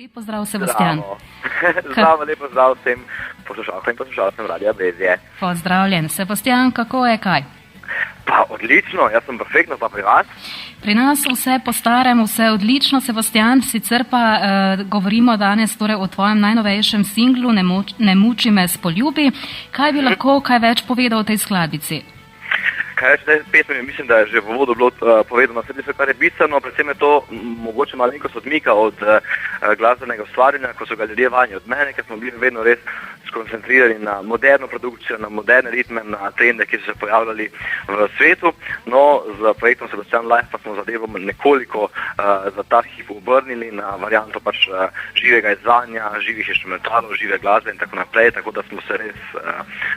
Lepo zdrav, Sebastian. Zdravo, lepo zdrav vsem poslušalkam in poslušalcem Radia Brezje. Pozdravljen. Sebastian, kako je kaj? Pa odlično, jaz sem perfektno, pa pri vas? Pri nas vse po starem, vse odlično, Sebastian, sicer pa govorimo danes torej o tvojem najnovejšem singlu Ne muči me s poljubi. Kaj bi lahko kaj več povedal o tej skladbici? Kaj več, pesmi, mislim, da je že v uvodu bilo povedano, vse kar je bistveno, predvsem je to mogoče malenkost odmika od glasbenega ustvarjanja, ko so ga ljudje vajeni od mene, ker smo bili vedno res skoncentrirani na moderno produkcijo, na moderne ritme, na trende, ki so se pojavljali v svetu. No, z projektom Sebastian Live pa smo zadevo nekoliko za ta hip obrnili na varianto pač živega izvajanja, živih inštrumentalov, žive glasbe in tako naprej, tako da smo se res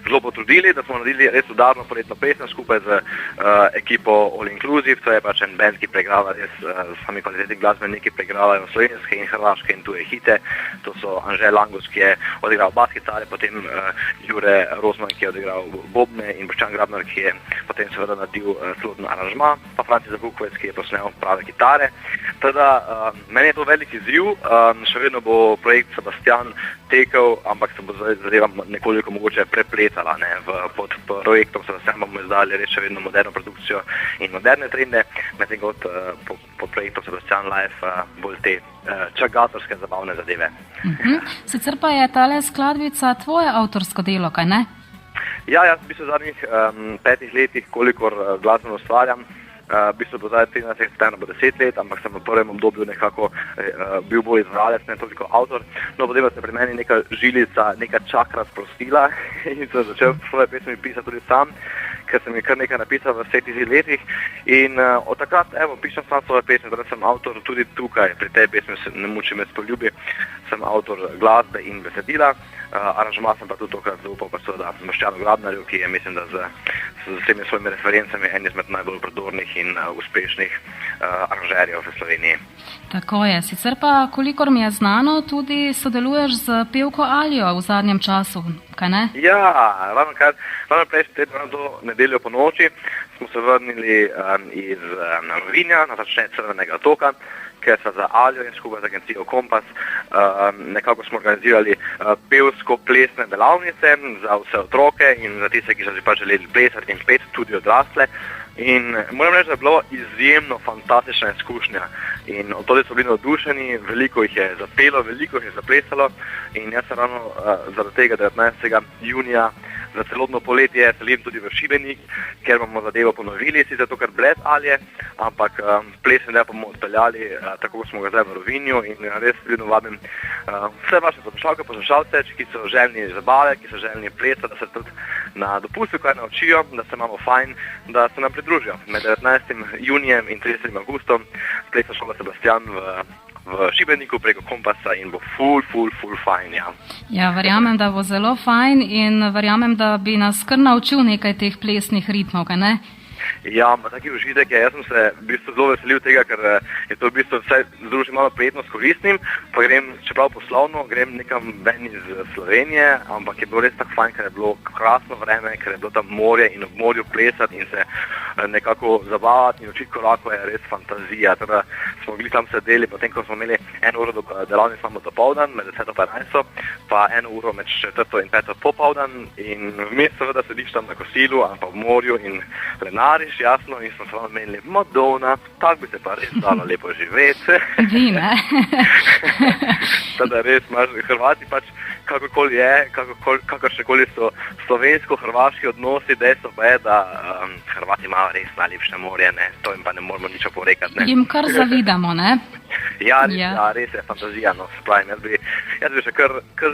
zelo potrudili, da smo naredili res udarno poletno pesem skupaj z ekipo All Inclusive, to je pač en band, ki pregrava res sami kvalitetni glasbeniki, pregravajo slovenske in hrvaške in tuje hite. To so Anže Langus, ki je odigral bas kitare, potem Jure Rozman, ki je odigral bobne, in Boštjan Grabnar, ki je potem seveda naredil celoten aranžma, pa Franci Zabukovec, ki je posnel prave kitare. Teda, meni je to velik izziv, še vedno bo projekt Sebastian tekel, ampak se bo zadeva nekoliko mogoče prepletala. Pod projektom Sebastian bomo izdali res še vedno moderno produkcijo in moderne trende, medtem kot pod projektom Sebastian Live bolj te čagatorske zabavne zadeve. Sicer pa je tale skladbica tvoje avtorsko delo, kaj ne? Ja, jaz v zadnjih 5 letih, kolikor glasbeno ustvarjam, v bistvu bo zdaj 13 septembra bo 10 let, ampak sem v prvem obdobju nekako bil bolj izvajalec, ne toliko avtor. No, potem se pri meni neka žilica, neka čakra sprostila in sem začel svoje pesmi pisati tudi sam, ker sem jih kar nekaj napisal v vseh tih letih. In od takrat, pišem sam svoje pesmi, da sem avtor tudi tukaj, pri tej pesmi Ne muči me s poljubi, sem avtor glasbe in besedila. Aranžma sem pa tudi tokrat zaupal pa seveda Boštjanu Grabnarju, ki je, mislim, da z vsemi svojimi referencami en izmed najbolj prodornih in uspešnih aranžerjev v Sloveniji. Tako je. Sicer pa, kolikor mi je znano, tudi sodeluješ z pevko Alijo v zadnjem času, kaj ne? Ja, ravno prejšnji teden, ravno to nedeljo po noči, smo se vrnili iz Rovinja, natačne Crvenega otoka, ker so za Alijo in skupaj z agencijo Kompas nekako smo organizirali pevsko-plesne delavnice za vse otroke in za tiste, ki so si pa želeli plesati in peti, tudi odrasle. In moram reči, da je bilo izjemno fantastična izkušnja in od tole so bili navdušeni, veliko jih je zapelo, veliko jih je zaplesalo in jaz se ravno zaradi tega 19. junija za celotno poletje selim tudi v Šibenik, ker bomo zadevo ponovili, sicer to kar brez Alije, ampak plesni del bomo odpeljali, tako smo ga zdaj v Rovinju in res vidno vabim vse vaše poslušalce, ki so željni zabave, ki so željni plesa, da se tudi na dopustu kaj naučijo, da se imamo fajn, da se nam pridružijo. Med 19. junijem in 30. augustom plesna šola Sebastian v Šibeniku preko Kompasa in bo ful fajn, ja. Ja, verjamem, da bo zelo fajn in verjamem, da bi nas kar naučil nekaj teh plesnih ritmov, kaj ne? Ja, taki užitek je. Jaz sem se v bistvu zelo veselil tega, ker je to v bistvu vse združi malo prijetno s koristnim, pa grem, čeprav poslovno, grem nekam ven iz Slovenije, ampak je bilo res tako fajn, ker je bilo krasno vreme, ker je bilo tam morje in ob morju plesati in se nekako zabavati in učiti korako je res fantazija. Teda smo bili tam sedeli, potem ko smo imeli 1 uro delavnic samo dopoldan, med 10 in 11, pa 1 uro med 4 in 5 popoldan in vmes seveda sediš tam na kosilu, ali pa v morju in lenariš, jasno, in smo se vam menili, Madonna, tak bi se pa res dalo lepo živeti. Vi, ne? Teda res imaš, Hrvati pač kakorkoli je, kakršnekoli so slovensko-hrvaški odnosi, dejstvo pa je, da Hrvati imajo res najlepše morje, ne, to jim pa ne moramo nič oporekati, ne. Jim kar zavidamo, ne? Ja, res je fantazija, no, spravim, jaz bi še kar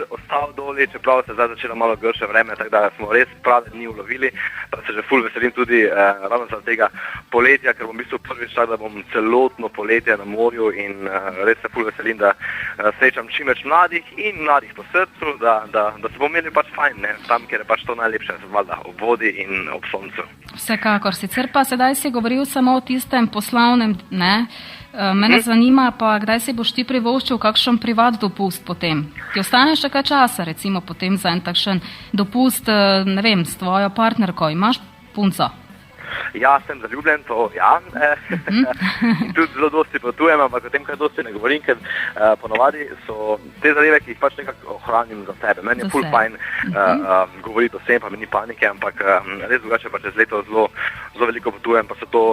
ostal doli, čeprav se zdaj začelo malo grše vreme, tako da smo res prave dni ulovili, pa se že ful veselim tudi ravno za tega poletja, ker bom v bistvu prvič tak, da bom celotno poletje na morju in res se ful veselim, da srečam čim več mladih in mladih po srcu, da se bomo imeli pač fajn, ne, tam, kjer je pač to najlepše, valjda, ob vodi in ob soncu. Vsekakor, sicer pa sedaj si govoril samo o tistem poslovnem, ne? Mene zanima pa, kdaj si boš ti privoščil kakšen privat dopust potem? Ti ostane še kaj časa, recimo potem za en takšen dopust, ne vem, s tvojo partnerko, imaš punco? Ja, sem zaljubljen, to ja. In tudi zelo dosti potujem, ampak o tem, kaj dosti ne govorim, ker ponovadi so te zadeve, ki jih pač nekako ohranim za sebe. Meni je ful fajn govoriti o sem, pa mi ni panike, ampak res drugače pa čez leto zelo veliko potujem, pa so to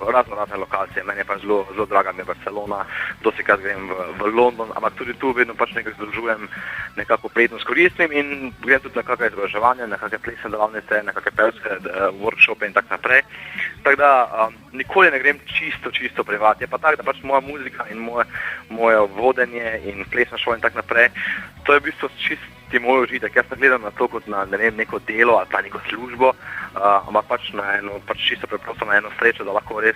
razne lokacije. Meni je pa zelo draga mi je Barcelona, dosti krat grem v London, ampak tudi tu vedno pač nekako združujem, nekako prijetnost koristim in grem tudi na kakšne izobraževanja, na kakšne plesne delavnice, na kakšne pevske workshope in tako naprej. Tako da nikoli ne grem čisto privat. Je pa tako, da pač moja muzika in moje vodenje in plesna šola in tako naprej, to je v bistvu čisti moj užitek. Jaz ne gledam na to kot na neko delo ali pa neko službo, ampak pač čisto preprosto na eno srečo, da lahko res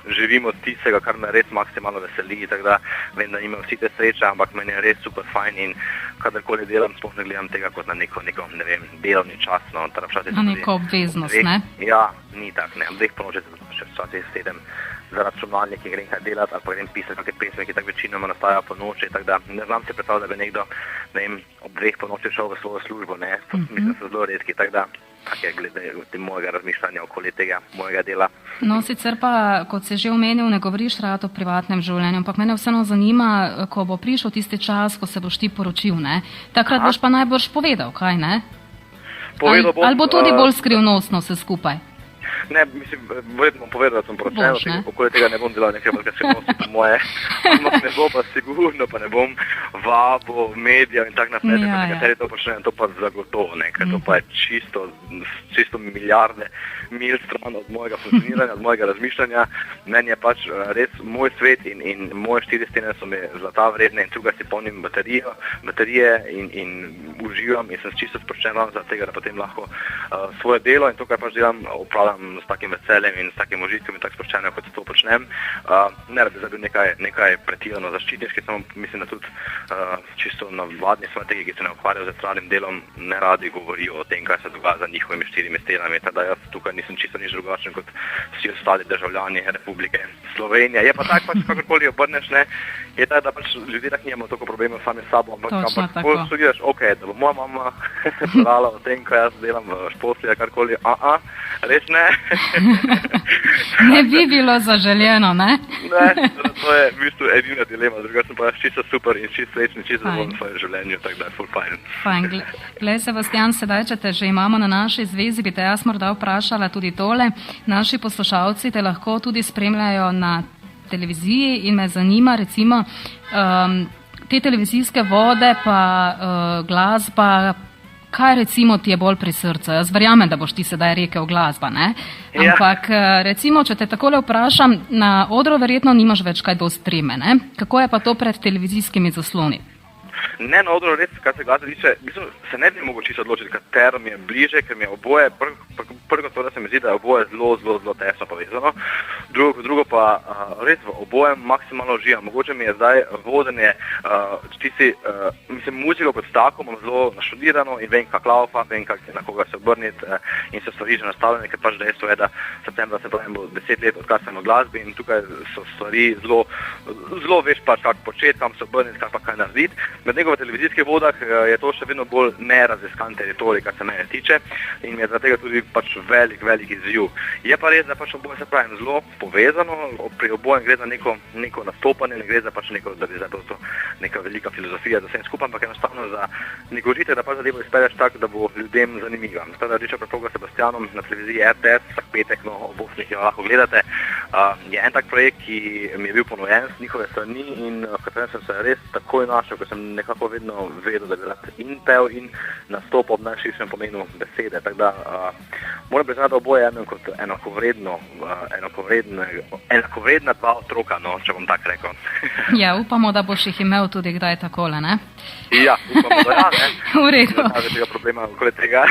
živimo od tistega, kar me res maksimalno veseli. Tako da vem, da nimam vsi te sreče, ampak meni je res super fajn in kadarkoli delam, sploh ne gledam tega kot na neko ne vem, delovni čas. No, na neko obveznost, ne? Ja, ni tak, ne. Dveh ponoči še včasih sedem za računalnik in grem kaj delati ali pa grem pisati kakšne pesme, ki tako večinoma nastajajo po noči, tako da ne znam se predstavljati, da bi nekdo, ne vem, ob dveh po noči šel v svojo službo, ne. Mislim, so zelo redki, tako da tak je glede mojega razmišljanja okoli tega mojega dela. No, sicer pa, kot si že omenil, ne govoriš rad o privatnem življenju, ampak mene vseeno zanima, ko bo prišel tisti čas, ko se boš ti poročil, ne? Takrat boš pa najbolj povedal, kaj, ne? Ali bo tudi bolj skrivnostno vse skupaj? Ne, mislim, verjetno bom povedal, da sem poročen, okoli tega ne bom delal nekaj skrivnosti po moje, ampak ne bo pa sigurno, pa ne bom vabo medijev in tak naprej, nekateri to počnejo, to pa zagotovo, ker to pa je čisto milijarde mil stran od mojega funkcioniranja, od mojega razmišljanja. Meni je pač res moj svet in moje 4 stene so mi zlata vredne in tukaj si polnim baterije in uživam in sem čisto sproščen za tega, da potem lahko svoje delo in to, kar pač delam, upravljam s takim veseljem in s takim užitkom in tako sproščenjem, kot to počnem. Ne da bi zdaj bil nekaj pretirano zaščitniški, samo mislim, da tudi čisto navadni svetniki, ki se ne ukvarjajo z stvarnim delom, ne radi govorijo o tem, kaj se dogaja za njihovimi 4 stenami. Tako da jaz tukaj nisem čisto nič drugačen kot vsi ostali državljani Republike Slovenije. Je pa tako, pač kakorkoli obrneš, ne, je tako, da pač ljudje tako nimamo toliko problemov sami s sabo, ampak bolj studijaš, da bo moja mama brala o tem, kaj jaz delam v športli, karkoli, res ne. Ne bi bilo zaželjeno, ne? Ne, to je v bistvu edina dilema, druga sem pa čisto super in čisto srečen, čisto zadovoljen v svojem življenju, tako da je full fajn. Fajn, glej, Sebastian, sedaj, če te že imamo na naši zvezi, bi te jaz morda vprašala tudi tole. Naši poslušalci te lahko tudi spremljajo na televiziji in me zanima, recimo, te televizijske vode pa glasba, kaj recimo ti je bolj pri srcu? Jaz verjamem, da boš ti sedaj rekel glasba, ne? Ampak recimo, če te takole vprašam, na odru verjetno nimaš več kaj dosti treme, ne? Kako je pa to pred televizijskimi zasloni? Ne, na odru res, kar se glasbe tiče, se ne bi mogel čisto odločiti, katero mi je bliže, ker mi je oboje, prvo to, da se mi zdi, da je oboje zelo tesno povezano, drugo pa res v obojem maksimalno uživam. Mogoče mi je zdaj vodenje, muziko kot tako imam zelo naštudirano in vem, kak laufa, vem, na koga se obrniti in se stvari že nastavljene, ker pač dejstvo je, da septembra se pravim bo 10 let, odkar sem v glasbi in tukaj so stvari zelo veš pač, kak početi, kam se obrniti, kak pa kaj narediti. Medtem ko v televizijskih vodah je to še vedno bolj neraziskan teritorij, kar se mene tiče in mi je zaradi tega tudi pač velik izziv. Je pa res, da pač oboje se pravim zelo povezano, pri obojem gre za neko nastopanje, ne gre za pač da bi zdaj to neka velika filozofija za vsem skupaj, ampak enostavno za neko užitek, da pač zadevo izpelješ tako, da bo ljudem zanimiva. Tako da Riča Preproga s Sebastianom na televiziji RTS, vsak petek, ob 8 jo lahko gledate, je en tak projekt, ki mi je bil ponujen z njihove strani in v katerem sem se res takoj našel, ker sem nekako vedno vedel, da bi rad in pel in nastopal ob najširšem pomenu besede. Tako da moram priznati, da oboje jemljem kot enakovredna dva otroka, no, če bom tako rekel. Ja, upamo, da boš jih imel tudi kdaj takole, ne? Ja, upamo, da ja, ne. V redu. Tega problema okoli tega.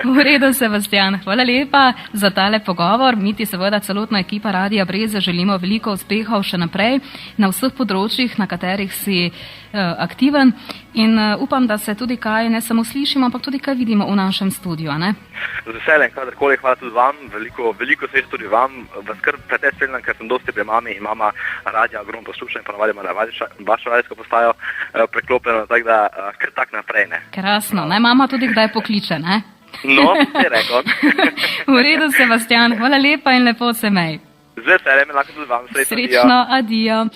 V redu, Sebastian. Hvala lepa za tale pogovor. Mi ti seveda celotna ekipa Radia Breze želimo veliko uspehov še naprej na vseh področjih, na katerih si aktiven in upam, da se tudi kaj ne samo slišimo, ampak tudi kaj vidimo v našem studiu, ne? Z veseljem, kadarkoli, hvala tudi vam, veliko sreč tudi vam, vas kar precej spremljam, ker sem dosti pri mami in mama radija ogromno posluša in ponavadi ima na vašo radijsko postajo preklopljeno, tako da kar tak naprej, ne. Krasno, naj mama tudi kdaj pokliče, ne? No, ti rekel. V redu, Sebastian, hvala lepa in lepo se mej. Z veseljem, lahko tudi vam. Srečno, adijo.